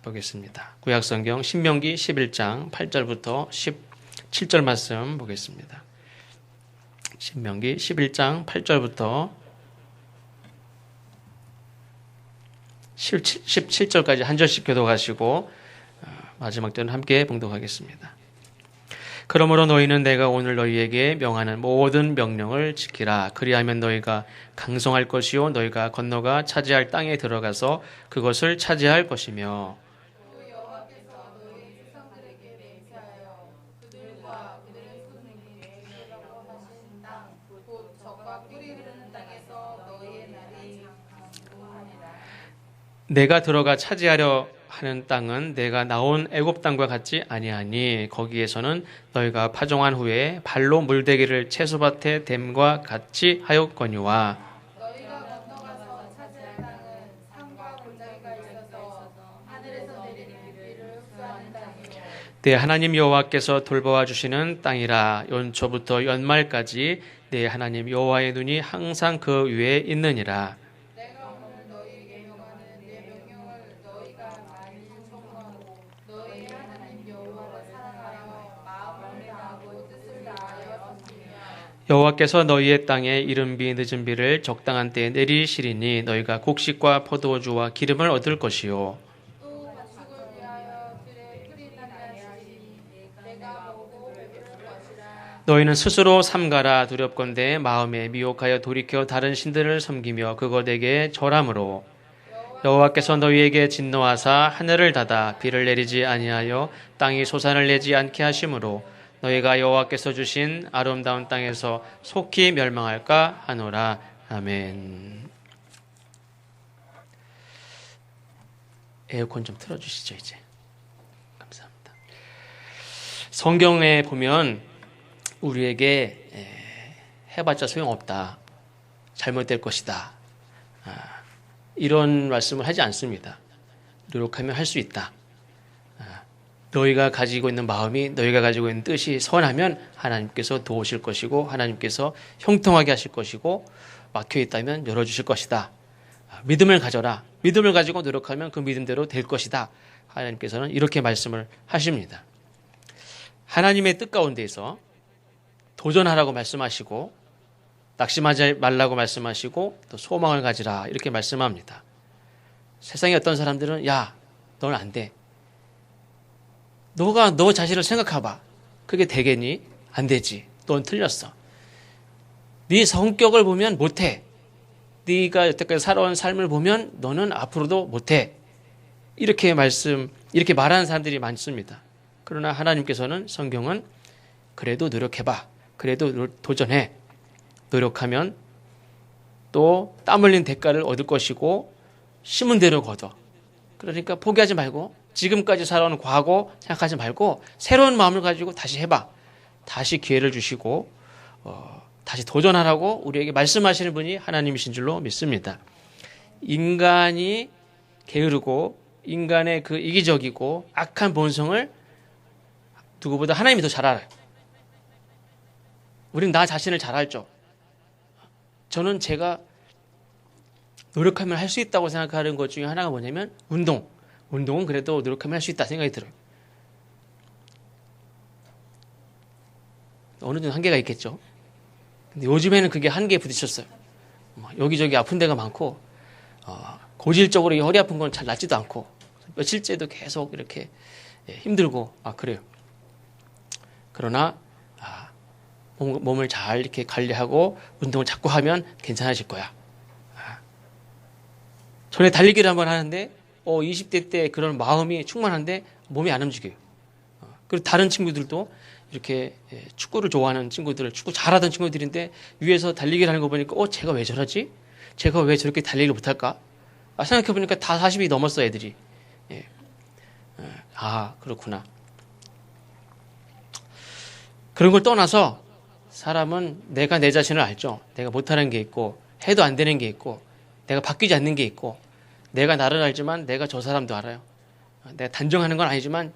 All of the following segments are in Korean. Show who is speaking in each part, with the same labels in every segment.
Speaker 1: 보겠습니다. 구약성경 신명기 11장 8절부터 17절 말씀 보겠습니다. 신명기 11장 8절부터 17절까지 한 절씩 교독하시고 마지막 때는 함께 봉독하겠습니다. 그러므로 너희는 내가 오늘 너희에게 명하는 모든 명령을 지키라. 그리하면 너희가 강성할 것이요 너희가 건너가 차지할 땅에 들어가서 그것을 차지할 것이며 내가 들어가 차지하려 하는 땅은 내가 나온 애굽 땅과 같지 아니하니 거기에서는 너희가 파종한 후에 발로 물대기를 채소밭에 댐과 같이 하였거니와
Speaker 2: 너희가 건너가서 차지할 땅은 산과 골짜기가 있어서 하늘에서 내리는 비를 흡수하는 땅이요
Speaker 1: 내 하나님 여호와께서 돌보아 주시는 땅이라. 연초부터 연말까지 내 하나님 여호와의 눈이 항상 그 위에 있느니라.
Speaker 2: 내가 오늘 너희에게 명하는 내 명령을 너희가 많이 청구하고 너희 하나님 여호와를 사랑하여 마음을 다하고 뜻을 다하여 섬기며
Speaker 1: 여호와께서 너희의 땅에 이른 비 늦은 비를 적당한 때에 내리시리니 너희가 곡식과 포도주와 기름을 얻을 것이요
Speaker 2: 또 가축을 위하여 들에 풀이 나게 하시니 내가 보고 베풀 것이라.
Speaker 1: 너희는 스스로 삼가라. 두렵건대 마음에 미혹하여 돌이켜 다른 신들을 섬기며 그것에게 절함으로 여호와께서 너희에게 진노하사 하늘을 닫아 비를 내리지 아니하여 땅이 소산을 내지 않게 하심으로 너희가 여호와께서 주신 아름다운 땅에서 속히 멸망할까 하노라. 아멘. 에어컨 좀 틀어주시죠 이제. 감사합니다. 성경에 보면 우리에게 해봤자 소용없다, 잘못될 것이다, 이런 말씀을 하지 않습니다. 노력하면 할 수 있다. 너희가 가지고 있는 마음이, 너희가 가지고 있는 뜻이 선하면 하나님께서 도우실 것이고 하나님께서 형통하게 하실 것이고 막혀있다면 열어주실 것이다. 믿음을 가져라. 믿음을 가지고 노력하면 그 믿음대로 될 것이다. 하나님께서는 이렇게 말씀을 하십니다. 하나님의 뜻 가운데에서 도전하라고 말씀하시고 낙심하지 말라고 말씀하시고 또 소망을 가지라 이렇게 말씀합니다. 세상에 어떤 사람들은 야, 너는 안 돼. 너가 너 자신을 생각해봐. 그게 되겠니? 안 되지. 넌 틀렸어. 네 성격을 보면 못해. 네가 여태까지 살아온 삶을 보면 너는 앞으로도 못해. 이렇게 말하는 사람들이 많습니다. 그러나 하나님께서는 성경은 그래도 노력해봐. 그래도 도전해. 노력하면 또 땀 흘린 대가를 얻을 것이고 심은 대로 거둬. 그러니까 포기하지 말고 지금까지 살아온 과거 생각하지 말고 새로운 마음을 가지고 다시 해봐. 다시 기회를 주시고 다시 도전하라고 우리에게 말씀하시는 분이 하나님이신 줄로 믿습니다. 인간이 게으르고 인간의 그 이기적이고 악한 본성을 누구보다 하나님이 더 잘 알아요. 우린 나 자신을 잘 알죠. 저는 제가 노력하면 할 수 있다고 생각하는 것 중에 하나가 뭐냐면 운동은 그래도 노력하면 할 수 있다 생각이 들어요. 어느 정도 한계가 있겠죠. 근데 요즘에는 그게 한계에 부딪혔어요. 여기저기 아픈 데가 많고 고질적으로 이 허리 아픈 건 잘 낫지도 않고 며칠째도 계속 이렇게 힘들고 그래요. 그러나 몸을 잘 이렇게 관리하고 운동을 자꾸 하면 괜찮아질 거야. 전에 달리기를 한번 하는데 20대 때 그런 마음이 충만한데 몸이 안 움직여요. 그리고 다른 친구들도 이렇게 축구를 좋아하는 친구들, 축구 잘하던 친구들인데 위에서 달리기를 하는 거 보니까 쟤가 왜 저러지? 쟤가 왜 저렇게 달리기를 못할까? 생각해보니까 다 40이 넘었어 애들이. 그렇구나. 그런 걸 떠나서 사람은 내가 내 자신을 알죠. 내가 못하는 게 있고 해도 안 되는 게 있고 내가 바뀌지 않는 게 있고 내가 나를 알지만 내가 저 사람도 알아요. 내가 단정하는 건 아니지만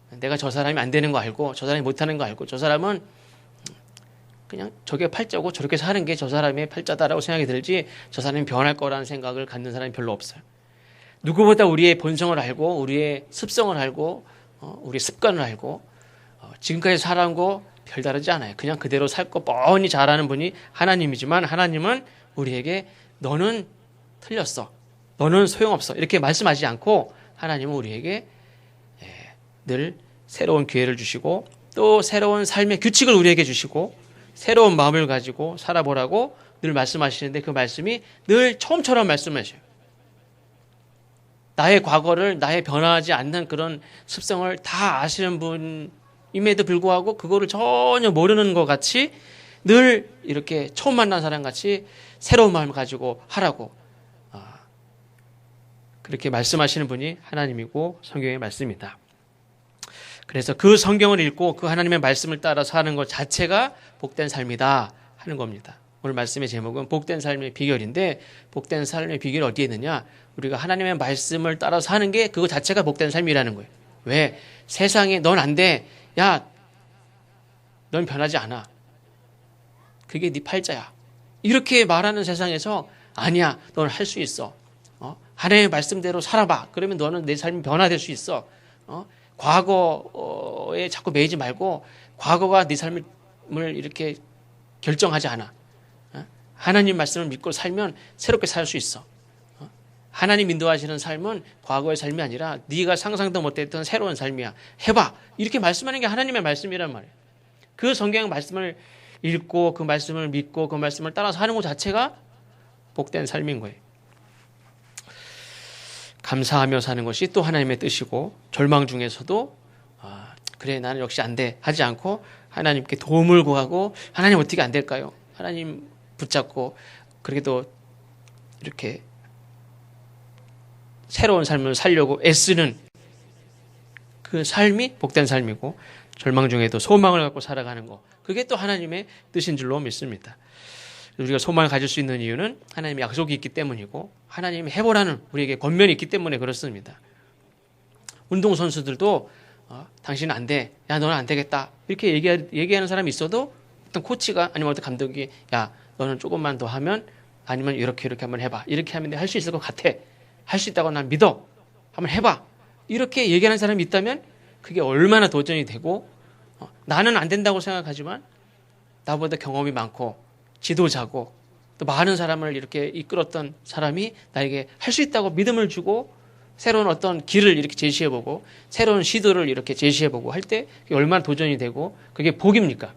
Speaker 1: 내가 저 사람이 안 되는 거 알고 저 사람이 못하는 거 알고 저 사람은 그냥 저게 팔자고 저렇게 사는 게 저 사람의 팔자다라고 생각이 들지 저 사람이 변할 거라는 생각을 갖는 사람이 별로 없어요. 누구보다 우리의 본성을 알고 우리의 습성을 알고 우리의 습관을 알고 지금까지 살아온 거 별다르지 않아요. 그냥 그대로 살 거 뻔히 잘하는 분이 하나님이지만 하나님은 우리에게 너는 틀렸어. 너는 소용없어. 이렇게 말씀하지 않고 하나님은 우리에게 늘 새로운 기회를 주시고 또 새로운 삶의 규칙을 우리에게 주시고 새로운 마음을 가지고 살아보라고 늘 말씀하시는데 그 말씀이 늘 처음처럼 말씀하셔요. 나의 과거를 나의 변화하지 않는 그런 습성을 다 아시는 분임에도 불구하고 그거를 전혀 모르는 것 같이 늘 이렇게 처음 만난 사람 같이 새로운 마음을 가지고 하라고 그렇게 말씀하시는 분이 하나님이고 성경의 말씀입니다. 그래서 그 성경을 읽고 그 하나님의 말씀을 따라서 하는 것 자체가 복된 삶이다 하는 겁니다. 오늘 말씀의 제목은 복된 삶의 비결인데 복된 삶의 비결이 어디에 있느냐? 우리가 하나님의 말씀을 따라서 하는 게 그거 자체가 복된 삶이라는 거예요. 왜? 세상에 넌 안 돼. 야, 넌 변하지 않아. 그게 네 팔자야. 이렇게 말하는 세상에서 아니야. 넌 할 수 있어. 하나님의 말씀대로 살아봐. 그러면 너는 내 삶이 변화될 수 있어. 과거에 자꾸 매이지 말고 과거가 네 삶을 이렇게 결정하지 않아. 하나님 말씀을 믿고 살면 새롭게 살 수 있어. 하나님 인도하시는 삶은 과거의 삶이 아니라 네가 상상도 못했던 새로운 삶이야. 해봐. 이렇게 말씀하는 게 하나님의 말씀이란 말이에요. 그 성경 말씀을 읽고 그 말씀을 믿고 그 말씀을 따라서 하는 것 자체가 복된 삶인 거예요. 감사하며 사는 것이 또 하나님의 뜻이고 절망 중에서도 그래 나는 역시 안 돼 하지 않고 하나님께 도움을 구하고 하나님 어떻게 안 될까요? 하나님 붙잡고 그렇게도 이렇게 새로운 삶을 살려고 애쓰는 그 삶이 복된 삶이고 절망 중에도 소망을 갖고 살아가는 거 그게 또 하나님의 뜻인 줄로 믿습니다. 우리가 소망을 가질 수 있는 이유는 하나님의 약속이 있기 때문이고 하나님이 해보라는 우리에게 권면이 있기 때문에 그렇습니다. 운동선수들도 당신은 안 돼. 야 너는 안 되겠다. 이렇게 얘기하는 사람이 있어도 어떤 코치가 아니면 어떤 감독이 야 너는 조금만 더 하면 아니면 이렇게 한번 해봐. 이렇게 하면 할 수 있을 것 같아. 할 수 있다고 난 믿어. 한번 해봐. 이렇게 얘기하는 사람이 있다면 그게 얼마나 도전이 되고 나는 안 된다고 생각하지만 나보다 경험이 많고 지도자고 또 많은 사람을 이렇게 이끌었던 사람이 나에게 할 수 있다고 믿음을 주고 새로운 어떤 길을 이렇게 제시해보고 새로운 시도를 이렇게 제시해보고 할 때 그게 얼마나 도전이 되고 그게 복입니까?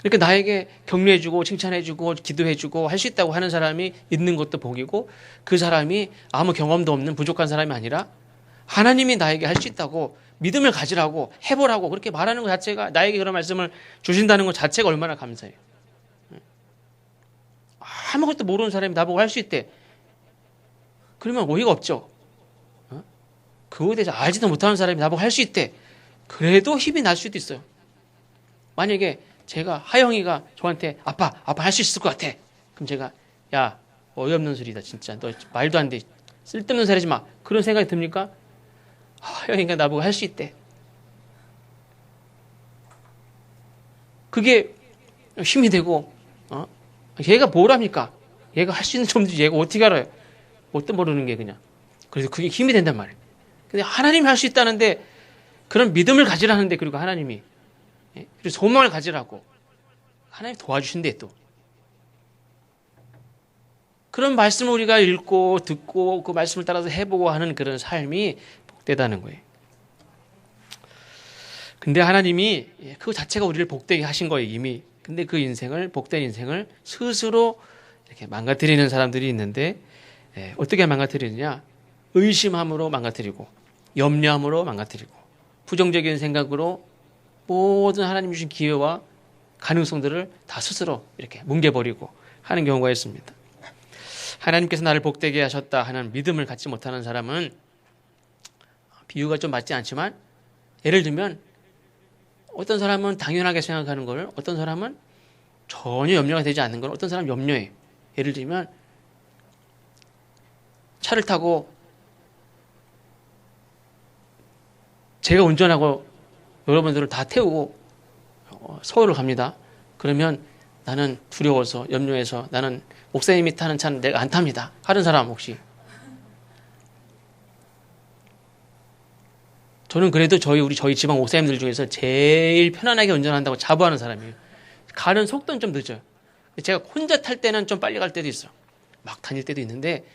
Speaker 1: 이렇게 나에게 격려해주고 칭찬해주고 기도해주고 할 수 있다고 하는 사람이 있는 것도 복이고 그 사람이 아무 경험도 없는 부족한 사람이 아니라 하나님이 나에게 할 수 있다고 믿음을 가지라고 해보라고 그렇게 말하는 것 자체가 나에게 그런 말씀을 주신다는 것 자체가 얼마나 감사해요. 아무것도 모르는 사람이 나보고 할 수 있대. 그러면 어이가 없죠. 그거에 대해서 알지도 못하는 사람이 나보고 할 수 있대. 그래도 힘이 날 수도 있어요. 만약에 제가 하영이가 저한테 아빠 할 수 있을 것 같아. 그럼 제가 야 어이없는 소리다 진짜. 너 말도 안 돼. 쓸데없는 소리 하지 마. 그런 생각이 듭니까? 하영이가 나보고 할 수 있대. 그게 힘이 되고 얘가 뭘 합니까? 얘가 할 수 있는 점인지 얘가 어떻게 알아요? 뭣도 모르는 게 그냥. 그래서 그게 힘이 된단 말이에요. 근데 하나님이 할 수 있다는데 그런 믿음을 가지라는데 그리고 하나님이 그리고 소망을 가지라고 하나님 도와주신대 또. 그런 말씀을 우리가 읽고 듣고 그 말씀을 따라서 해보고 하는 그런 삶이 복되다는 거예요. 근데 하나님이 그 자체가 우리를 복되게 하신 거예요 이미. 근데 그 인생을 복된 인생을 스스로 이렇게 망가뜨리는 사람들이 있는데 어떻게 망가뜨리느냐? 의심함으로 망가뜨리고 염려함으로 망가뜨리고 부정적인 생각으로 모든 하나님 주신 기회와 가능성들을 다 스스로 이렇게 뭉개버리고 하는 경우가 있습니다. 하나님께서 나를 복되게 하셨다 하는 믿음을 갖지 못하는 사람은 비유가 좀 맞지 않지만 예를 들면 어떤 사람은 당연하게 생각하는 걸 어떤 사람은 전혀 염려가 되지 않는 걸 어떤 사람은 염려해. 예를 들면 차를 타고 제가 운전하고 여러분들을 다 태우고 서울을 갑니다. 그러면 나는 두려워서 염려해서 나는 목사님이 타는 차는 내가 안 탑니다. 하는 사람 혹시? 저는 그래도 저희 지방 목사님들 중에서 제일 편안하게 운전한다고 자부하는 사람이에요. 가는 속도는 좀 늦어요. 제가 혼자 탈 때는 좀 빨리 갈 때도 있어요. 막 다닐 때도 있는데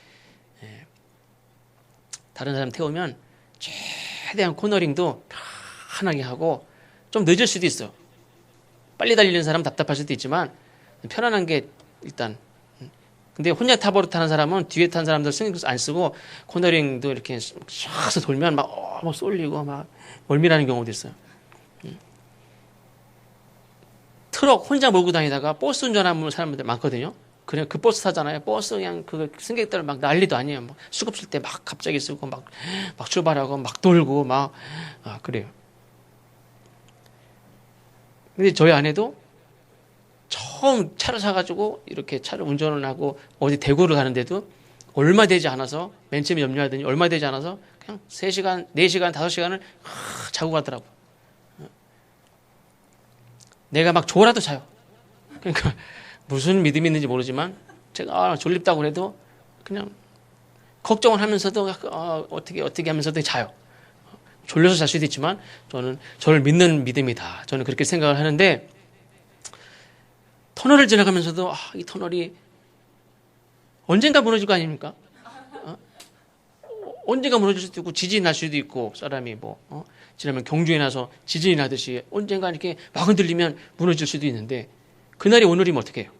Speaker 1: 다른 사람 태우면 최대한 코너링도 편하게 하고 좀 늦을 수도 있어요. 빨리 달리는 사람은 답답할 수도 있지만 편안한 게 일단. 근데 혼자 타는 사람은 뒤에 탄 사람들 신경 안 쓰고 코너링도 이렇게 쫙 돌면 막 쏠리고 막 멀미나는 경우도 있어요. 트럭 혼자 몰고 다니다가 버스 운전하는 사람들 많거든요. 그냥 그 버스 타잖아요. 버스 그냥 그 승객들 막 난리도 아니에요. 막 수급 쓸 때 막 갑자기 쓰고 막 출발하고 막 돌고 막 그래요. 근데 저희 아내도 처음 차를 사가지고 이렇게 차를 운전을 하고 어디 대구를 가는데도 얼마 되지 않아서 맨 처음에 염려하더니 얼마 되지 않아서 그냥 3시간, 4시간, 5시간을 자고 가더라고. 내가 막 졸아도 자요. 그러니까 무슨 믿음이 있는지 모르지만 제가 졸립다고 그래도 그냥 걱정을 하면서도 어떻게 하면서도 자요. 졸려서 잘 수도 있지만 저는 저를 믿는 믿음이다. 저는 그렇게 생각을 하는데 터널을 지나가면서도 이 터널이 언젠가 무너질 거 아닙니까? 언젠가 무너질 수도 있고 지진이 날 수도 있고 사람이 지나면 경주에 나서 지진이 나듯이 언젠가 이렇게 막 흔들리면 무너질 수도 있는데 그날이 오늘이면 어떻게 해요?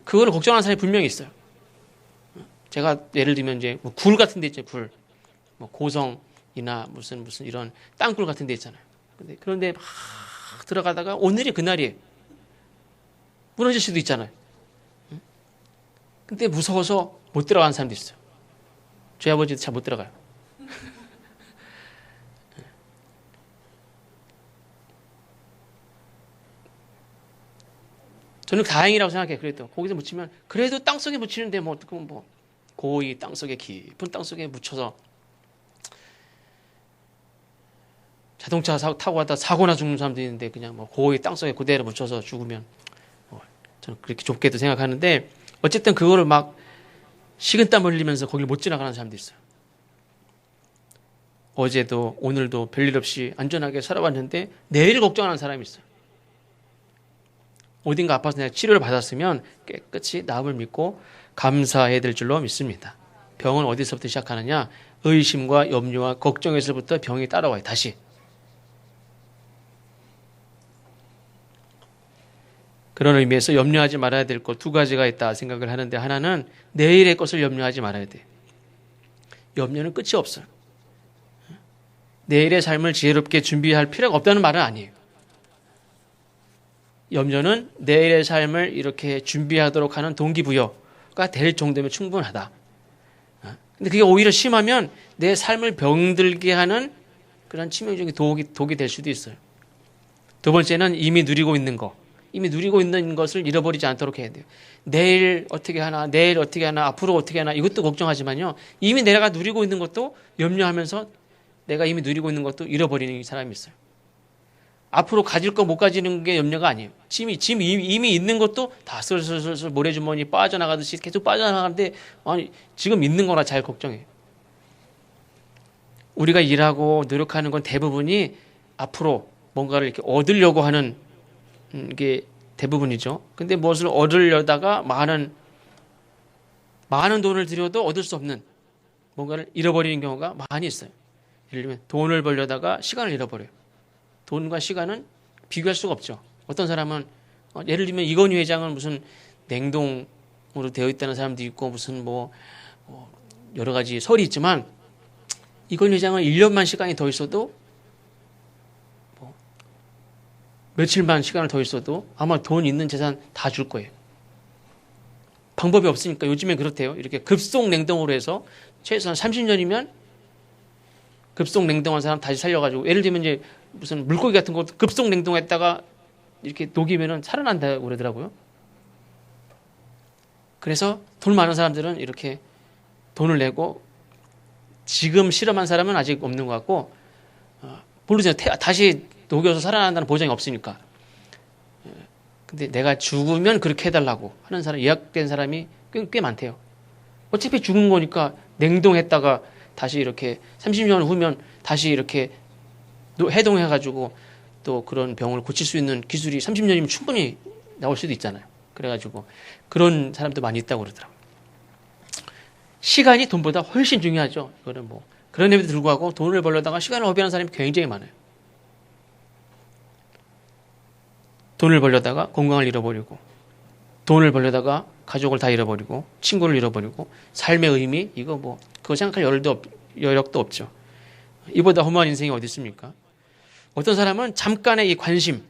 Speaker 1: 그거를 걱정하는 사람이 분명히 있어요. 제가 예를 들면 이제 굴 같은 데 있죠. 굴. 고성이나 무슨 이런 땅굴 같은 데 있잖아요. 그런데 막 들어가다가 오늘이 그날이에요. 무너질 수도 있잖아요. 근데 무서워서 못 들어가는 사람도 있어요. 저희 아버지도 잘 못 들어가요. 저는 다행이라고 생각해요. 그래도 거기서 묻히면 그래도 땅속에 묻히는데 고이 땅속에 깊은 땅속에 묻혀서 자동차 타고 가다 사고나 죽는 사람도 있는데 그냥 고이 땅속에 그대로 묻혀서 죽으면 저는 그렇게 좁게도 생각하는데 어쨌든 그거를 막 식은땀 흘리면서 거길 못 지나가는 사람도 있어요. 어제도 오늘도 별일 없이 안전하게 살아왔는데 내일 걱정하는 사람이 있어요. 어딘가 아파서 내가 치료를 받았으면 깨끗이 나음을 믿고 감사해야 될 줄로 믿습니다. 병은 어디서부터 시작하느냐? 의심과 염려와 걱정에서부터 병이 따라와요. 다시. 그런 의미에서 염려하지 말아야 될 것 2가지가 있다 생각을 하는데 하나는 내일의 것을 염려하지 말아야 돼. 염려는 끝이 없어요. 내일의 삶을 지혜롭게 준비할 필요가 없다는 말은 아니에요. 염려는 내일의 삶을 이렇게 준비하도록 하는 동기부여가 될 정도면 충분하다. 근데 그게 오히려 심하면 내 삶을 병들게 하는 그런 치명적인 독이 될 수도 있어요. 2번째는 이미 누리고 있는 거. 이미 누리고 있는 것을 잃어버리지 않도록 해야 돼요. 내일 어떻게 하나, 앞으로 어떻게 하나 이것도 걱정하지만요. 이미 내가 누리고 있는 것도 염려하면서 내가 이미 누리고 있는 것도 잃어버리는 사람이 있어요. 앞으로 가질 거 못 가지는 게 염려가 아니에요. 이미 있는 것도 다 슬슬 모래주머니 빠져나가듯이 계속 빠져나가는데 지금 있는 거나 잘 걱정해요. 우리가 일하고 노력하는 건 대부분이 앞으로 뭔가를 이렇게 얻으려고 하는 게 대부분이죠. 근데 무엇을 얻으려다가 많은 돈을 들여도 얻을 수 없는 뭔가를 잃어버리는 경우가 많이 있어요. 예를 들면 돈을 벌려다가 시간을 잃어버려요. 돈과 시간은 비교할 수가 없죠. 어떤 사람은 예를 들면 이건희 회장은 무슨 냉동으로 되어 있다는 사람도 있고 무슨 여러 가지 설이 있지만 이건희 회장은 1년만 시간이 더 있어도 며칠만 시간을 더 있어도 아마 돈 있는 재산 다 줄 거예요. 방법이 없으니까 요즘엔 그렇대요. 이렇게 급속 냉동으로 해서 최소한 30년이면 급속 냉동한 사람 다시 살려가지고 예를 들면 이제 무슨 물고기 같은 거 급속 냉동했다가 이렇게 녹이면은 살아난다고 그러더라고요. 그래서 돈 많은 사람들은 이렇게 돈을 내고 지금 실험한 사람은 아직 없는 것 같고 모르죠. 다시 녹여서 살아난다는 보장이 없으니까. 근데 내가 죽으면 그렇게 해달라고 하는 사람, 예약된 사람이 꽤 많대요. 어차피 죽은 거니까 냉동했다가 다시 이렇게 30년 후면 다시 이렇게 해동해가지고 또 그런 병을 고칠 수 있는 기술이 30년이면 충분히 나올 수도 있잖아요. 그래가지고 그런 사람도 많이 있다고 그러더라고요. 시간이 돈보다 훨씬 중요하죠. 이거는 뭐 그런에도 불구하고 돈을 벌려다가 시간을 허비하는 사람이 굉장히 많아요. 돈을 벌려다가 건강을 잃어버리고, 돈을 벌려다가 가족을 다 잃어버리고, 친구를 잃어버리고, 삶의 의미, 이거 뭐 그거 생각할 여력도 없죠. 이보다 험한 인생이 어디 있습니까? 어떤 사람은 잠깐의 이 관심을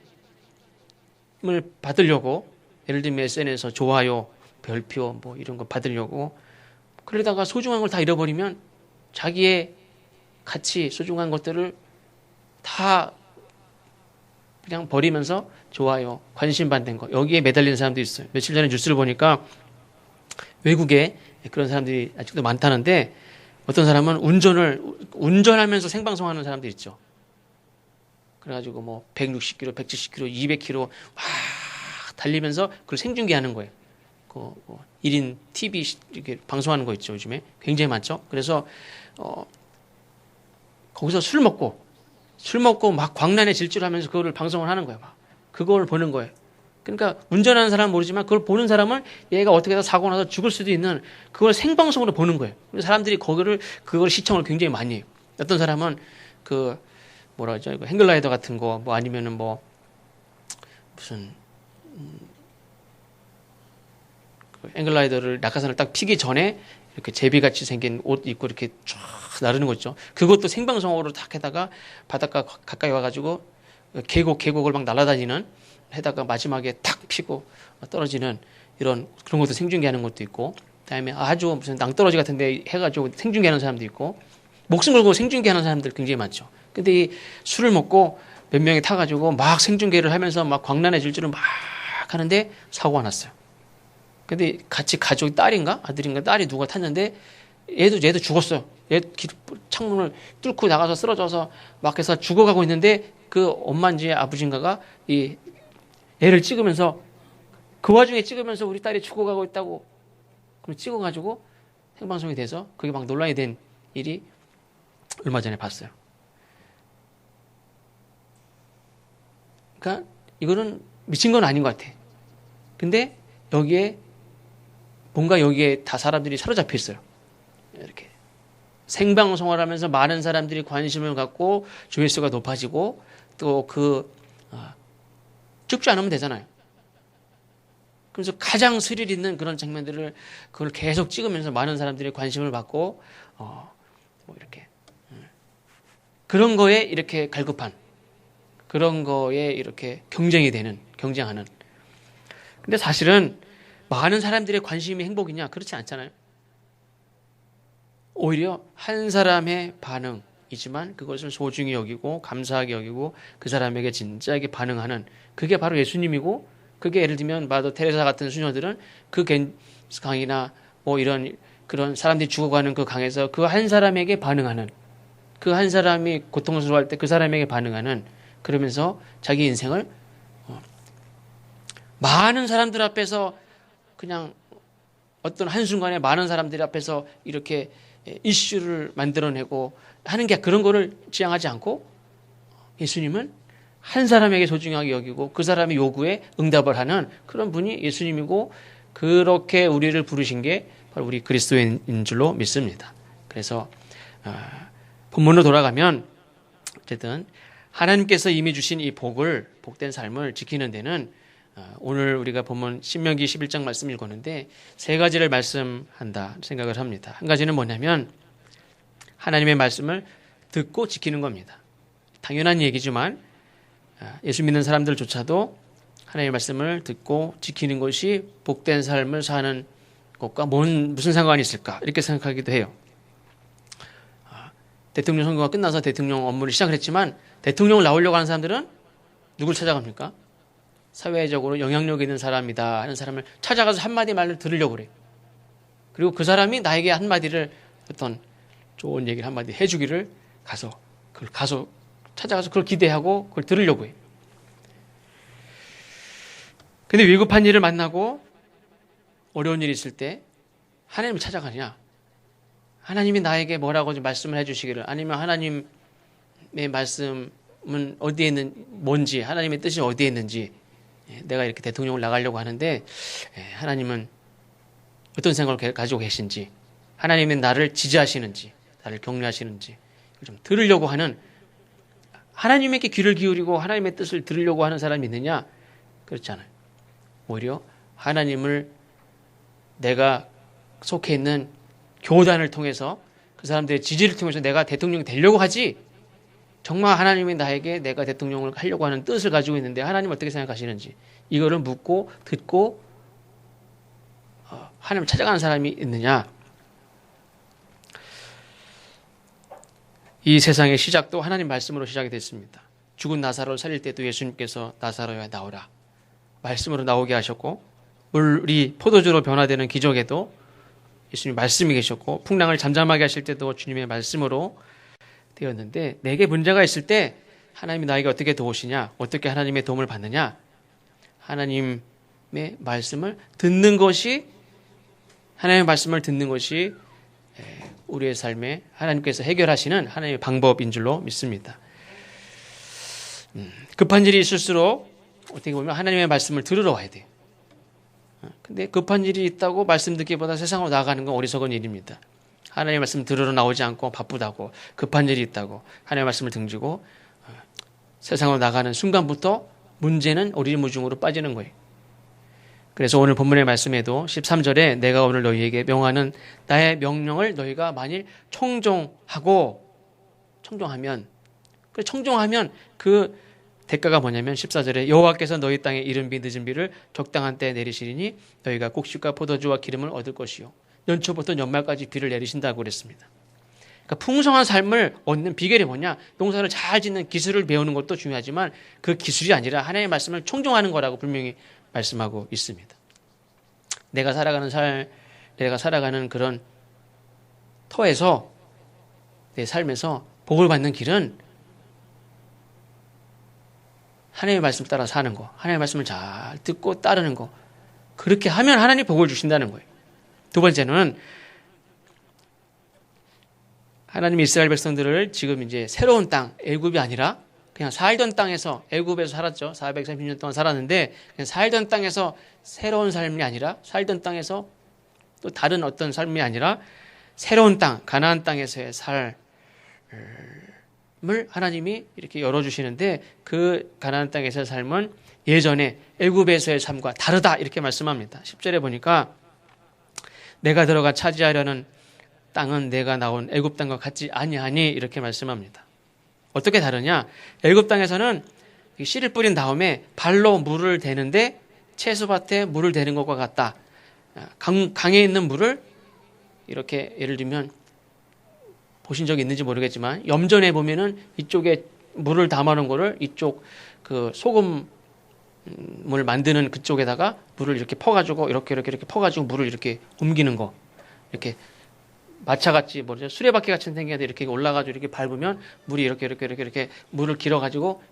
Speaker 1: 받으려고, 예를 들면 SNS에서 좋아요, 별표 뭐 이런 거 받으려고, 그러다가 소중한 걸 다 잃어버리면 자기의 가치, 소중한 것들을 다 그냥 버리면서 좋아요, 관심 받는 거, 여기에 매달리는 사람도 있어요. 며칠 전에 뉴스를 보니까 외국에 그런 사람들이 아직도 많다는데, 어떤 사람은 운전하면서 생방송하는 사람들 있죠. 그래가지고 뭐 160km, 170km, 200km 막 달리면서 그걸 생중계하는 거예요. 그 1인 TV 이렇게 방송하는 거 있죠. 요즘에 굉장히 많죠. 그래서 거기서 술 먹고 막 광란의 질주를 하면서 그거를 방송을 하는 거예요. 막 그걸 보는 거예요. 그러니까 운전하는 사람은 모르지만 그걸 보는 사람은 얘가 어떻게 해서 사고 나서 죽을 수도 있는 그걸 생방송으로 보는 거예요. 그래서 사람들이 그걸 시청을 굉장히 많이 해요. 어떤 사람은 그 뭐라 그러죠? 행글라이더 같은 거 뭐 아니면은 뭐 무슨 행글라이더를 낙하산을 딱 피기 전에 이렇게 제비같이 생긴 옷 입고 이렇게 쫙 나르는 거 있죠. 그것도 생방송으로 딱 해다가 바닷가 가까이 와가지고 계곡을 막 날아다니는 해다가 마지막에 탁 피고 떨어지는 그런 것도 생중계하는 것도 있고, 그다음에 아주 무슨 낭떠러지 같은데 해가지고 생중계하는 사람도 있고, 목숨 걸고 생중계하는 사람들 굉장히 많죠. 근데 이 술을 먹고 몇 명이 타가지고 막 생중계를 하면서 막 광란의 질주를 막 하는데 사고가 났어요. 근데 같이 가족이 딸인가 아들인가 딸이 누가 탔는데 얘도 죽었어요. 얘 창문을 뚫고 나가서 쓰러져서 막 해서 죽어가고 있는데 그 엄마인지 아버지인가가 이 애를 찍으면서 그 와중에 찍으면서 우리 딸이 죽어가고 있다고 그럼 찍어가지고 생방송이 돼서 그게 막 논란이 된 일이 얼마 전에 봤어요. 그러니까 이거는 미친 건 아닌 것 같아. 근데 여기에 다 사람들이 사로잡혀 있어요. 이렇게 생방송을 하면서 많은 사람들이 관심을 갖고 조회수가 높아지고 또 죽지 않으면 되잖아요. 그래서 가장 스릴 있는 그런 장면들을 그걸 계속 찍으면서 많은 사람들이 관심을 받고 뭐 이렇게 그런 거에 이렇게 갈급한 그런 거에 이렇게 경쟁하는. 근데 사실은 많은 사람들의 관심이 행복이냐? 그렇지 않잖아요. 오히려 한 사람의 반응이지만 그것을 소중히 여기고 감사하게 여기고 그 사람에게 진지하게 반응하는 그게 바로 예수님이고, 그게 예를 들면 마더 테레사 같은 수녀들은 그 강이나 뭐 이런 그런 사람들이 죽어가는 그 강에서 그 한 사람에게 반응하는, 그 한 사람이 고통스러워할 때 그 사람에게 반응하는, 그러면서 자기 인생을 많은 사람들 앞에서 그냥 어떤 한순간에 많은 사람들 앞에서 이렇게 이슈를 만들어내고 하는 게 그런 거를 지향하지 않고 예수님은 한 사람에게 소중하게 여기고 그 사람의 요구에 응답을 하는 그런 분이 예수님이고, 그렇게 우리를 부르신 게 바로 우리 그리스도인 줄로 믿습니다. 그래서 본문으로 돌아가면 어쨌든 하나님께서 이미 주신 이 복된 삶을 지키는 데는 오늘 우리가 본문 신명기 11장 말씀 읽었는데 세 가지를 말씀한다 생각을 합니다. 한 가지는 뭐냐면 하나님의 말씀을 듣고 지키는 겁니다. 당연한 얘기지만 예수 믿는 사람들조차도 하나님의 말씀을 듣고 지키는 것이 복된 삶을 사는 것과 무슨 상관이 있을까 이렇게 생각하기도 해요. 대통령 선거가 끝나서 대통령 업무를 시작을 했지만 대통령을 나오려고 하는 사람들은 누굴 찾아갑니까? 사회적으로 영향력 있는 사람이다 하는 사람을 찾아가서 한마디 말을 들으려고 그래요. 그리고 그 사람이 나에게 한마디를 어떤 좋은 얘기를 한마디 해주기를 찾아가서 그걸 기대하고 그걸 들으려고 해요. 근데 위급한 일을 만나고 어려운 일이 있을 때 하나님을 찾아가냐? 하나님이 나에게 뭐라고 좀 말씀을 해주시기를, 아니면 하나님의 말씀은 어디에 있는, 뭔지, 하나님의 뜻이 어디에 있는지, 내가 이렇게 대통령을 나가려고 하는데 하나님은 어떤 생각을 가지고 계신지, 하나님은 나를 지지하시는지, 나를 격려하시는지 좀 들으려고 하는, 하나님에게 귀를 기울이고 하나님의 뜻을 들으려고 하는 사람이 있느냐? 그렇지 않아요. 오히려 하나님을, 내가 속해 있는 교단을 통해서, 그 사람들의 지지를 통해서 내가 대통령이 되려고 하지, 정말 하나님이 나에게 내가 대통령을 하려고 하는 뜻을 가지고 있는데 하나님 어떻게 생각하시는지, 이거를 묻고 듣고 하나님을 찾아가는 사람이 있느냐. 이 세상의 시작도 하나님 말씀으로 시작이 됐습니다. 죽은 나사로를 살릴 때도 예수님께서 나사로야 나오라 말씀으로 나오게 하셨고, 물이 포도주로 변화되는 기적에도 예수님 말씀이 계셨고, 풍랑을 잠잠하게 하실 때도 주님의 말씀으로 되었는데, 내게 문제가 있을 때 하나님이 나에게 어떻게 도우시냐, 어떻게 하나님의 도움을 받느냐, 하나님의 말씀을 듣는 것이, 하나님의 말씀을 듣는 것이 우리의 삶에 하나님께서 해결하시는 하나님의 방법인 줄로 믿습니다. 급한 일이 있을수록 어떻게 보면 하나님의 말씀을 들으러 와야 돼요. 근데 급한 일이 있다고 말씀 듣기보다 세상으로 나가는 건 어리석은 일입니다. 하나님의 말씀 들으러 나오지 않고 바쁘다고, 급한 일이 있다고 하나님의 말씀을 등지고 세상으로 나가는 순간부터 문제는 오리무중으로 빠지는 거예요. 그래서 오늘 본문의 말씀에도 13절에 내가 오늘 너희에게 명하는 나의 명령을 너희가 만일 청종하면 그 대가가 뭐냐면 14절에 여호와께서 너희 땅에 이른 비 늦은 비를 적당한 때에 내리시리니 너희가 곡식과 포도주와 기름을 얻을 것이요 연초부터 연말까지 비를 내리신다고 그랬습니다. 그러니까 풍성한 삶을 얻는 비결이 뭐냐? 농사를 잘 짓는 기술을 배우는 것도 중요하지만 그 기술이 아니라 하나님의 말씀을 청종하는 거라고 분명히 말씀하고 있습니다. 내가 살아가는 그런 터에서, 내 삶에서 복을 받는 길은 하나님의 말씀 따라 사는 거, 하나님의 말씀을 잘 듣고 따르는 거, 그렇게 하면 하나님이 복을 주신다는 거예요. 두 번째는 하나님이 이스라엘 백성들을 지금 이제 새로운 땅, 애굽이 아니라 그냥 살던 땅에서, 애굽에서 살았죠. 430년 동안 살았는데 그냥 살던 땅에서 새로운 삶이 아니라, 살던 땅에서 또 다른 어떤 삶이 아니라 새로운 땅, 가나안 땅에서의 삶을 하나님이 이렇게 열어주시는데, 그 가나안 땅에서의 삶은 예전에 애굽에서의 삶과 다르다 이렇게 말씀합니다. 10절에 보니까 내가 들어가 차지하려는 땅은 내가 나온 애굽 땅과 같지 아니하니 이렇게 말씀합니다. 어떻게 다르냐? 애굽 땅에서는 씨를 뿌린 다음에 발로 물을 대는데 채소밭에 물을 대는 것과 같다. 강에 있는 물을 이렇게, 예를 들면 보신 적이 있는지 모르겠지만 염전에 보면은 이쪽에 물을 담아놓은 거를 이쪽 그 소금물 만드는 그쪽에다가 물을 이렇게 퍼가지고 이렇게 퍼가지고 물을 이렇게 옮기는 거, 이렇게 마차같이 뭐죠, 수레바퀴 같이 생겨서 이렇게 올라가지고 이렇게 밟으면 물이 이렇게 물을 길어가지고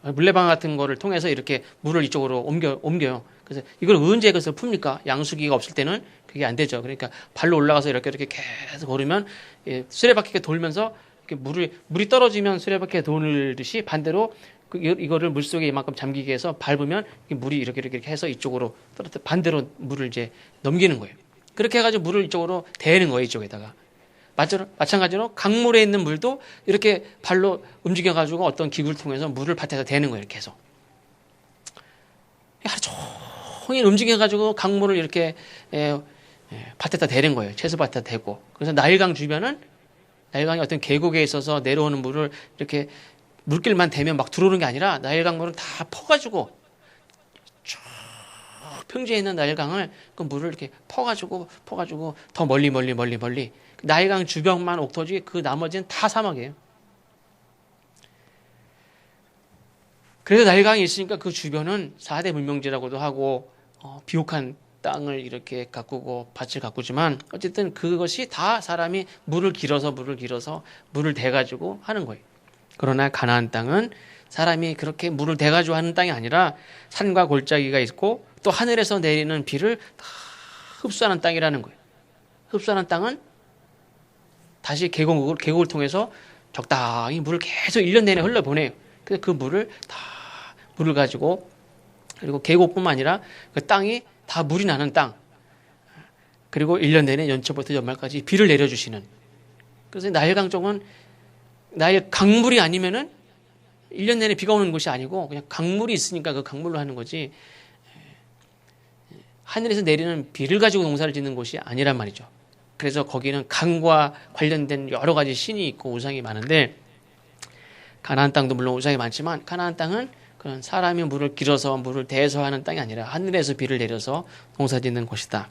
Speaker 1: 물레방 같은 거를 통해서 이렇게 물을 이쪽으로 옮겨요. 그래서 이걸 언제 그것을 풉니까? 양수기가 없을 때는 그게 안 되죠. 그러니까 발로 올라가서 이렇게 계속 걸으면 수레바퀴가 돌면서 이렇게 물이 떨어지면 수레바퀴가 돌듯이 반대로 이거를 물속에 이만큼 잠기게 해서 밟으면 물이 이렇게 해서 이쪽으로 반대로 물을 이제 넘기는 거예요. 그렇게 해가지고 물을 이쪽으로 대는 거예요. 이쪽에다가. 마찬가지로 강물에 있는 물도 이렇게 발로 움직여가지고 어떤 기구를 통해서 물을 밭에다 대는 거예요. 이렇게 해서. 하루 종일 움직여가지고 강물을 이렇게 밭에다 대는 거예요. 채소밭에다 대고. 그래서 나일강 주변은, 나일강이 어떤 계곡에 있어서 내려오는 물을 이렇게 물길만 대면 막 들어오는 게 아니라 나일강물은 다 퍼가지고 쭉 평지에 있는 나일강을 그 물을 이렇게 퍼가지고 더 멀리 나일강 주변만 옥토지 그 나머지는 다 사막이에요. 그래서 나일강이 있으니까 그 주변은 4대 문명지라고도 하고 비옥한 땅을 이렇게 가꾸고 밭을 가꾸지만 어쨌든 그것이 다 사람이 물을 길어서 물을 대가지고 하는 거예요. 그러나 가나안 땅은 사람이 그렇게 물을 대가지고 하는 땅이 아니라 산과 골짜기가 있고 또 하늘에서 내리는 비를 다 흡수하는 땅이라는 거예요. 흡수하는 땅은 다시 계곡을 통해서 적당히 물을 계속 1년 내내 흘러보내요. 그래서 그 물을 가지고, 그리고 계곡뿐만 아니라 그 땅이 다 물이 나는 땅, 그리고 1년 내내 연초부터 연말까지 비를 내려주시는. 그래서 나일 강정은 나일 강물이 아니면은 1년 내내 비가 오는 곳이 아니고 그냥 강물이 있으니까 그 강물로 하는 거지, 하늘에서 내리는 비를 가지고 농사를 짓는 곳이 아니란 말이죠. 그래서 거기는 강과 관련된 여러 가지 신이 있고 우상이 많은데, 가나안 땅도 물론 우상이 많지만 가나안 땅은 그런 사람이 물을 길어서 물을 대서 하는 땅이 아니라 하늘에서 비를 내려서 농사 짓는 곳이다.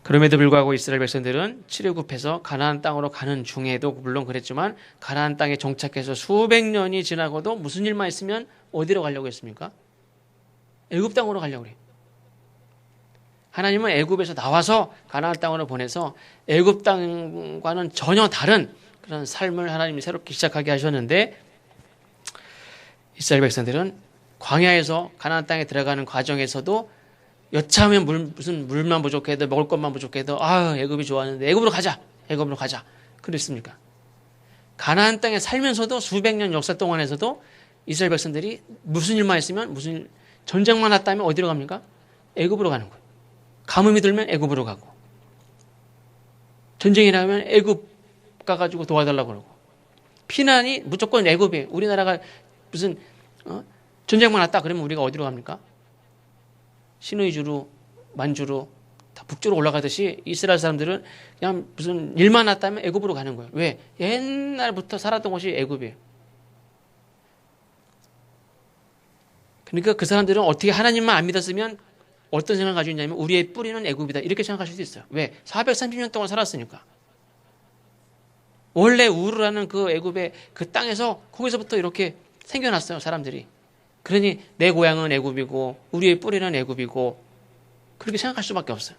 Speaker 1: 그럼에도 불구하고 이스라엘 백성들은 출애굽해서 가나안 땅으로 가는 중에도 물론 그랬지만 가나안 땅에 정착해서 수백 년이 지나고도 무슨 일만 있으면 어디로 가려고 했습니까? 애굽 땅으로 가려고 그래요. 하나님은 애굽에서 나와서 가나안 땅으로 보내서 애굽 땅과는 전혀 다른 그런 삶을 하나님이 새롭게 시작하게 하셨는데, 이스라엘 백성들은 광야에서 가나안 땅에 들어가는 과정에서도 여차하면 무슨 물만 부족해도 먹을 것만 부족해도 애굽이 좋았는데 애굽으로 가자 그랬습니까? 가나안 땅에 살면서도 수백 년 역사 동안에서도 이스라엘 백성들이 무슨 일만 있으면 무슨 전쟁만 났다면 어디로 갑니까? 애굽으로 가는 거예요. 가뭄이 들면 애굽으로 가고, 전쟁이 나면 애굽 가가지고 도와달라고 그러고, 피난이 무조건 애굽이에요. 우리나라가 무슨 전쟁만 났다 그러면 우리가 어디로 갑니까? 시누이주로 만주로 다 북쪽으로 올라가듯이 이스라엘 사람들은 그냥 무슨 일만 났다면 애굽으로 가는 거예요. 왜? 옛날부터 살았던 곳이 애굽이에요. 그러니까 그 사람들은 어떻게 하나님만 안 믿었으면 어떤 생각을 가지고 있냐면 우리의 뿌리는 애굽이다 이렇게 생각할 수도 있어요. 왜? 430년 동안 살았으니까. 원래 우르라는 그 애굽의 그 땅에서 거기서부터 이렇게 생겨났어요, 사람들이. 그러니 내 고향은 애굽이고 우리의 뿌리는 애굽이고 그렇게 생각할 수밖에 없어요.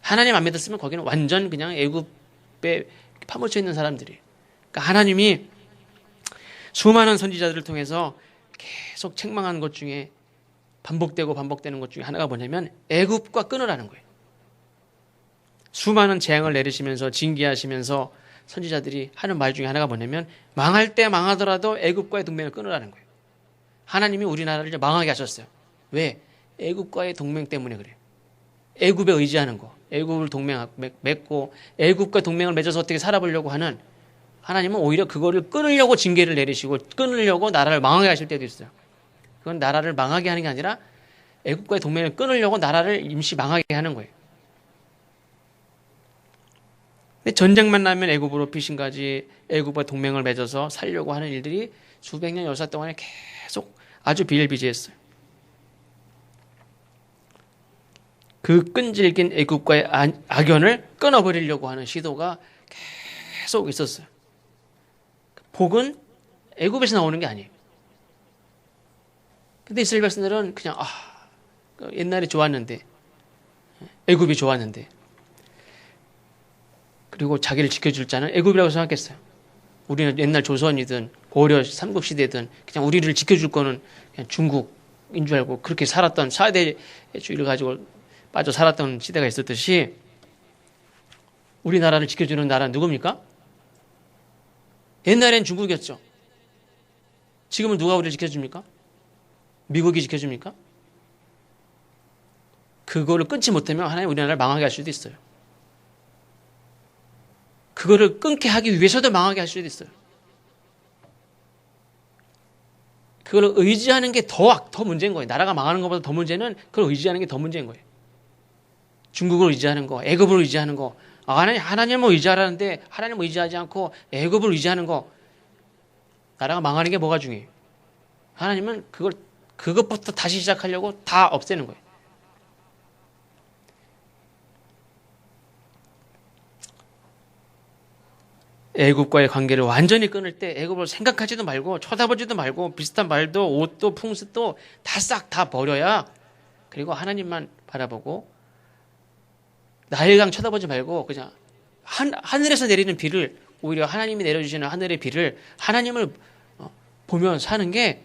Speaker 1: 하나님 안 믿었으면 거기는 완전 그냥 애굽에 파묻혀 있는 사람들이에요. 그러니까 하나님이 수많은 선지자들을 통해서 계속 책망하는 것 중에 반복되는 것 중에 하나가 뭐냐면 애굽과 끊으라는 거예요. 수많은 재앙을 내리시면서 징계하시면서 선지자들이 하는 말 중에 하나가 뭐냐면 망할 때 망하더라도 애굽과의 동맹을 끊으라는 거예요. 하나님이 우리나라를 망하게 하셨어요. 왜? 애굽과의 동맹 때문에 그래요. 애굽에 의지하는 거, 애굽을 동맹 맺고 애굽과 동맹을 맺어서 어떻게 살아보려고 하는, 하나님은 오히려 그거를 끊으려고 징계를 내리시고 끊으려고 나라를 망하게 하실 때도 있어요. 그건 나라를 망하게 하는 게 아니라 애굽과의 동맹을 끊으려고 나라를 임시 망하게 하는 거예요. 근데 전쟁만 나면 애굽으로 피신까지 애굽과 동맹을 맺어서 살려고 하는 일들이 수백 년 역사 동안에 계속 아주 비일비재했어요. 그 끈질긴 애굽과의 악연을 끊어버리려고 하는 시도가 계속 있었어요. 복은 애굽에서 나오는 게 아니에요. 근데 이스라엘 백성들은 그냥 옛날에 좋았는데, 애굽이 좋았는데, 그리고 자기를 지켜줄 자는 애굽이라고 생각했어요. 우리는 옛날 조선이든 고려 삼국시대든 그냥 우리를 지켜줄 거는 그냥 중국인 줄 알고 그렇게 살았던, 사대주의를 가지고 빠져 살았던 시대가 있었듯이 우리나라를 지켜주는 나라는 누굽니까? 옛날엔 중국이었죠. 지금은 누가 우리를 지켜줍니까? 미국이 지켜줍니까? 그거를 끊지 못하면 하나님 우리나라를 망하게 할 수도 있어요. 그거를 끊게 하기 위해서도 망하게 할 수도 있어요. 그걸 의지하는 게 더 문제인 거예요. 나라가 망하는 것보다 더 문제는 그걸 의지하는 게 더 문제인 거예요. 중국을 의지하는 거, 애굽을 의지하는 거, 하나님을 의지하라는데 하나님을 의지하지 않고 애굽을 의지하는 거, 나라가 망하는 게 뭐가 중요해요? 하나님은 그것부터 다시 시작하려고 다 없애는 거예요. 애굽과의 관계를 완전히 끊을 때 애굽을 생각하지도 말고 쳐다보지도 말고 비슷한 말도 옷도 풍습도 다 싹 다 버려야, 그리고 하나님만 바라보고 나일강 쳐다보지 말고 그냥 하늘에서 내리는 비를 오히려 하나님이 내려주시는 하늘의 비를 하나님을 보며 사는 게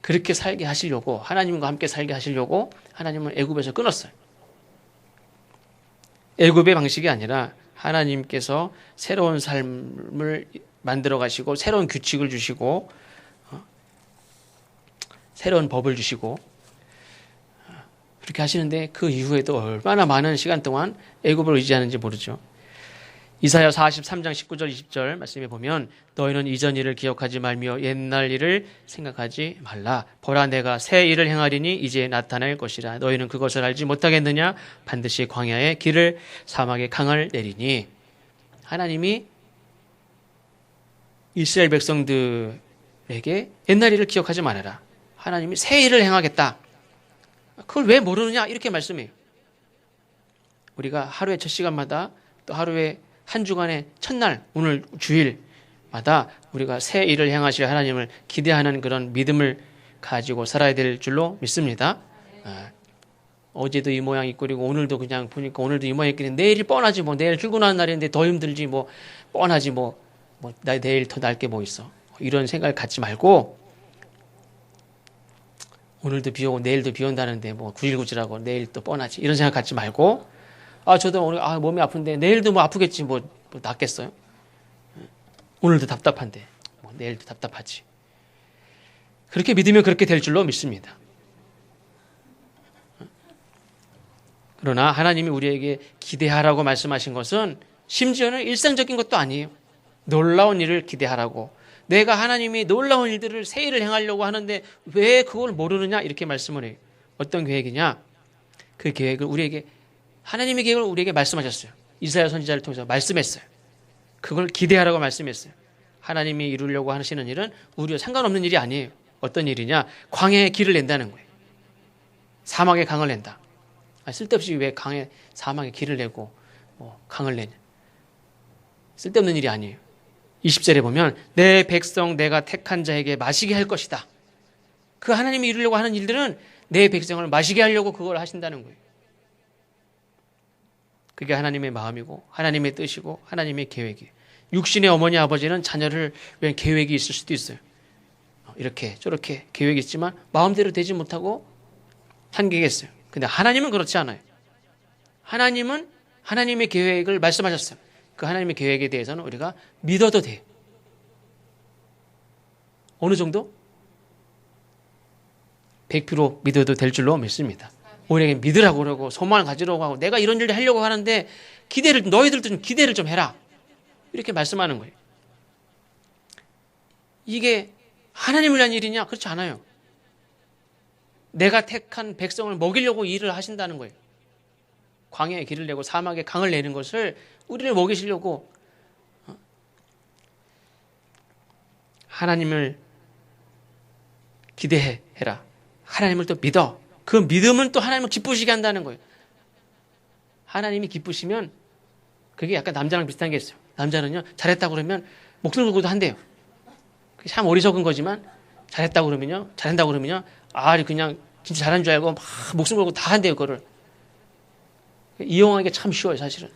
Speaker 1: 그렇게 살게 하시려고 하나님과 함께 살게 하시려고 하나님은 애굽에서 끊었어요. 애굽의 방식이 아니라 하나님께서 새로운 삶을 만들어 가시고 새로운 규칙을 주시고 새로운 법을 주시고 그렇게 하시는데 그 이후에도 얼마나 많은 시간 동안 애굽을 의지하는지 모르죠. 이사야 43장 19절 20절 말씀에 보면 너희는 이전 일을 기억하지 말며 옛날 일을 생각하지 말라. 보라 내가 새 일을 행하리니 이제 나타날 것이라. 너희는 그것을 알지 못하겠느냐. 반드시 광야에 길을 사막에 강을 내리니. 하나님이 이스라엘 백성들에게 옛날 일을 기억하지 말아라. 하나님이 새 일을 행하겠다. 그걸 왜 모르느냐 이렇게 말씀해요. 우리가 하루의 첫 시간마다 또 하루의 한 주간의 첫날 오늘 주일마다 우리가 새 일을 행하실 하나님을 기대하는 그런 믿음을 가지고 살아야 될 줄로 믿습니다. 어제도 이 모양 이 꼴이고 오늘도 그냥 보니까 오늘도 이 모양 이 꼴인데 내일이 뻔하지 뭐 내일 출근하는 날인데 더 힘들지 뭐 뻔하지 나 내일 더 날 게 뭐 있어 이런 생각을 갖지 말고 오늘도 비 오고 내일도 비 온다는데 뭐 구질구질하고 내일 또 뻔하지 이런 생각 갖지 말고 저도 오늘 몸이 아픈데 내일도 뭐 아프겠지 뭐 낫겠어요? 오늘도 답답한데 뭐 내일도 답답하지. 그렇게 믿으면 그렇게 될 줄로 믿습니다. 그러나 하나님이 우리에게 기대하라고 말씀하신 것은 심지어는 일상적인 것도 아니에요. 놀라운 일을 기대하라고. 내가 하나님이 놀라운 일들을 새 일을 행하려고 하는데 왜 그걸 모르느냐 이렇게 말씀을 해요. 어떤 계획이냐? 그 계획을 우리에게 하나님의 계획을 우리에게 말씀하셨어요. 이사야 선지자를 통해서 말씀했어요. 그걸 기대하라고 말씀했어요. 하나님이 이루려고 하시는 일은 우리와 상관없는 일이 아니에요. 어떤 일이냐? 광야에 길을 낸다는 거예요. 사막에 강을 낸다. 쓸데없이 왜 사막에 길을 내고 강을 내냐. 쓸데없는 일이 아니에요. 20절에 보면 내 백성 내가 택한 자에게 마시게 할 것이다. 그 하나님이 이루려고 하는 일들은 내 백성을 마시게 하려고 그걸 하신다는 거예요. 그게 하나님의 마음이고 하나님의 뜻이고 하나님의 계획이에요. 육신의 어머니 아버지는 자녀를 위한 계획이 있을 수도 있어요. 이렇게 저렇게 계획이 있지만 마음대로 되지 못하고 한계겠어요. 근데 하나님은 그렇지 않아요. 하나님은 하나님의 계획을 말씀하셨어요. 그 하나님의 계획에 대해서는 우리가 믿어도 돼요. 어느 정도? 100% 믿어도 될 줄로 믿습니다. 우리에게 믿으라고 그러고 소망을 가지려고 하고 내가 이런 일을 하려고 하는데 너희들도 좀 기대를 좀 해라. 이렇게 말씀하는 거예요. 이게 하나님을 위한 일이냐? 그렇지 않아요. 내가 택한 백성을 먹이려고 일을 하신다는 거예요. 광야에 길을 내고 사막에 강을 내는 것을 우리를 먹이시려고 하나님을 기대해라. 하나님을 또 믿어. 그 믿음은 또 하나님을 기쁘시게 한다는 거예요. 하나님이 기쁘시면 그게 약간 남자랑 비슷한 게 있어요. 남자는요 잘했다고 그러면 목숨 걸고도 한대요. 그게 참 어리석은 거지만 잘했다고 그러면요 그냥 진짜 잘한 줄 알고 막 목숨 걸고 다 한대요. 그거를 이용하기가 참 쉬워요. 사실은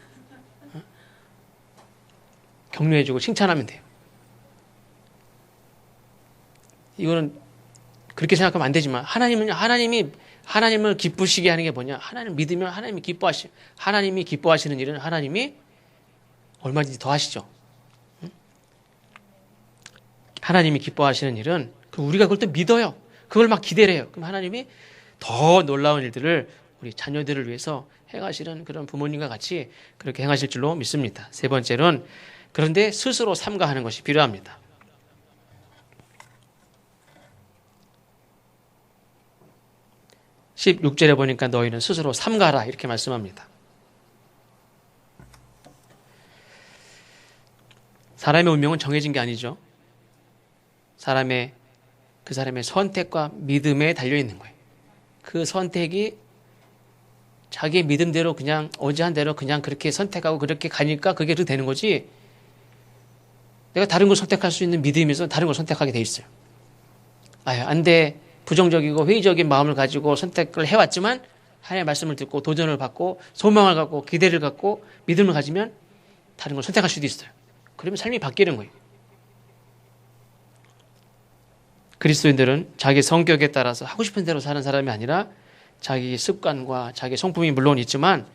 Speaker 1: 격려해주고 칭찬하면 돼요. 이거는 그렇게 생각하면 안 되지만 하나님을 기쁘시게 하는 게 뭐냐? 하나님 믿으면 하나님이 기뻐하시는 일은 하나님이 얼마든지 더 하시죠. 하나님이 기뻐하시는 일은 우리가 그걸 또 믿어요. 그걸 막 기대를 해요. 그럼 하나님이 더 놀라운 일들을 우리 자녀들을 위해서 행하시는 그런 부모님과 같이 그렇게 행하실 줄로 믿습니다. 세 번째는 그런데 스스로 삼가하는 것이 필요합니다. 16절에 보니까 너희는 스스로 삼가라 이렇게 말씀합니다. 사람의 운명은 정해진 게 아니죠. 그 사람의 선택과 믿음에 달려있는 거예요. 그 선택이 자기의 믿음대로 그냥 어제 한 대로 그냥 그렇게 선택하고 그렇게 가니까 그게 그렇게 되는 거지. 내가 다른 걸 선택할 수 있는 믿음이 있어서 다른 걸 선택하게 돼 있어요. 안 돼. 부정적이고 회의적인 마음을 가지고 선택을 해왔지만 하나님의 말씀을 듣고 도전을 받고 소망을 갖고 기대를 갖고 믿음을 가지면 다른 걸 선택할 수도 있어요. 그러면 삶이 바뀌는 거예요. 그리스도인들은 자기 성격에 따라서 하고 싶은 대로 사는 사람이 아니라 자기 습관과 자기 성품이 물론 있지만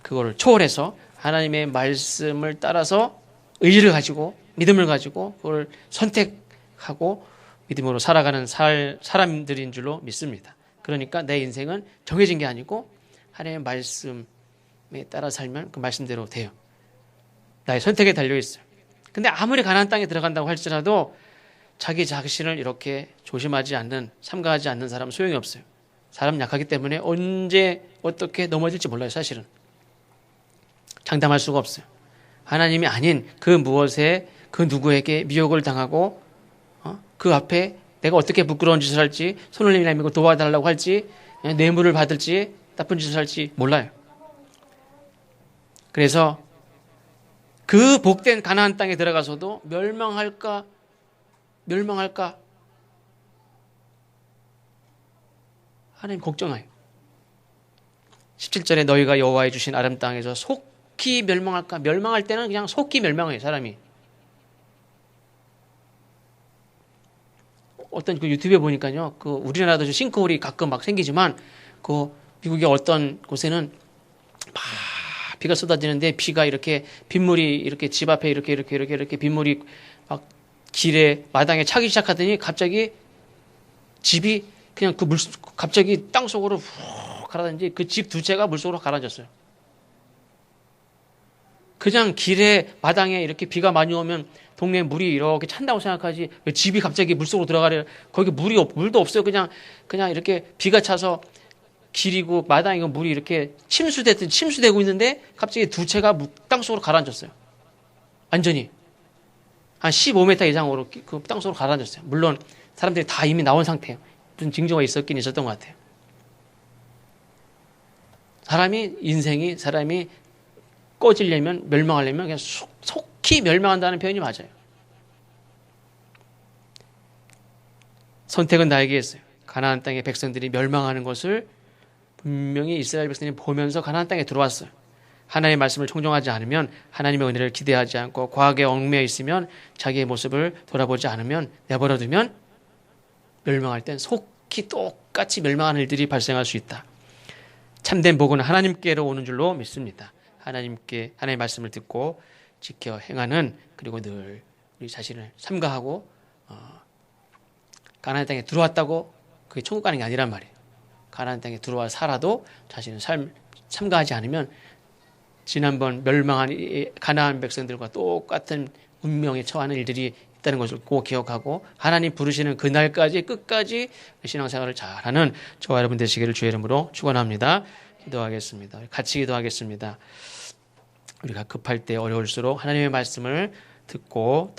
Speaker 1: 그거를 초월해서 하나님의 말씀을 따라서 의지를 가지고 믿음을 가지고 그걸 선택하고 믿음으로 살아가는 사람들인 줄로 믿습니다. 그러니까 내 인생은 정해진 게 아니고 하나님의 말씀에 따라 살면 그 말씀대로 돼요. 나의 선택에 달려 있어요. 근데 아무리 가나안 땅에 들어간다고 할지라도 자기 자신을 이렇게 조심하지 않는, 삼가하지 않는 사람은 소용이 없어요. 사람 약하기 때문에 언제 어떻게 넘어질지 몰라요. 사실은 장담할 수가 없어요. 하나님이 아닌 그 무엇에 그 누구에게 미혹을 당하고 그 앞에 내가 어떻게 부끄러운 짓을 할지, 손을 내밀고 도와달라고 할지, 뇌물을 받을지, 나쁜 짓을 할지 몰라요. 그래서 그 복된 가나안 땅에 들어가서도 멸망할까 하나님 걱정해요. 17절에 너희가 여호와의 주신 아람 땅에서 속히 멸망할까? 멸망할 때는 그냥 속히 멸망해요, 사람이. 어떤 그 유튜브에 보니까요, 그 우리나라도 싱크홀이 가끔 막 생기지만, 그 미국의 어떤 곳에는 막 비가 쏟아지는데 비가 이렇게 빗물이 이렇게 집 앞에 이렇게 빗물이 막 길에 마당에 차기 시작하더니 갑자기 집이 그냥 그 갑자기 땅 속으로 훅 가라앉지 그 집 두 채가 물 속으로 가라앉았어요. 그냥 길에 마당에 이렇게 비가 많이 오면 동네에 물이 이렇게 찬다고 생각하지 왜 집이 갑자기 물 속으로 들어가래? 거기 물도 없어요. 그냥 이렇게 비가 차서 길이고 마당이고 물이 이렇게 침수되고 있는데 갑자기 두 채가 땅 속으로 가라앉았어요. 완전히 한 15m 이상으로 그 땅 속으로 가라앉았어요. 물론 사람들이 다 이미 나온 상태예요. 무슨 징조가 있었긴 있었던 것 같아요. 사람이 꺼지려면 멸망하려면 그냥 속히 멸망한다는 표현이 맞아요. 선택은 나에게 있어요. 가나안 땅의 백성들이 멸망하는 것을 분명히 이스라엘 백성들이 보면서 가나안 땅에 들어왔어요. 하나님의 말씀을 청종하지 않으면 하나님의 은혜를 기대하지 않고 과학에 얽매여 있으면 자기의 모습을 돌아보지 않으면 내버려두면 멸망할 땐 속히 똑같이 멸망하는 일들이 발생할 수 있다. 참된 복은 하나님께로 오는 줄로 믿습니다. 하나님의 말씀을 듣고 지켜 행하는 그리고 늘 우리 자신을 삼가하고 가나안 땅에 들어왔다고 그게 천국 가는 게 아니란 말이에요. 가나안 땅에 들어와 살아도 자신의 삶 삼가하지 않으면 지난번 멸망한 가나안 백성들과 똑같은 운명에 처하는 일들이 있다는 것을 꼭 기억하고 하나님 부르시는 그날까지 끝까지 신앙생활을 잘하는 저와 여러분 되시기를 주의 이름으로 축원합니다. 기도하겠습니다. 같이 기도하겠습니다. 우리가 급할 때 어려울수록 하나님의 말씀을 듣고 또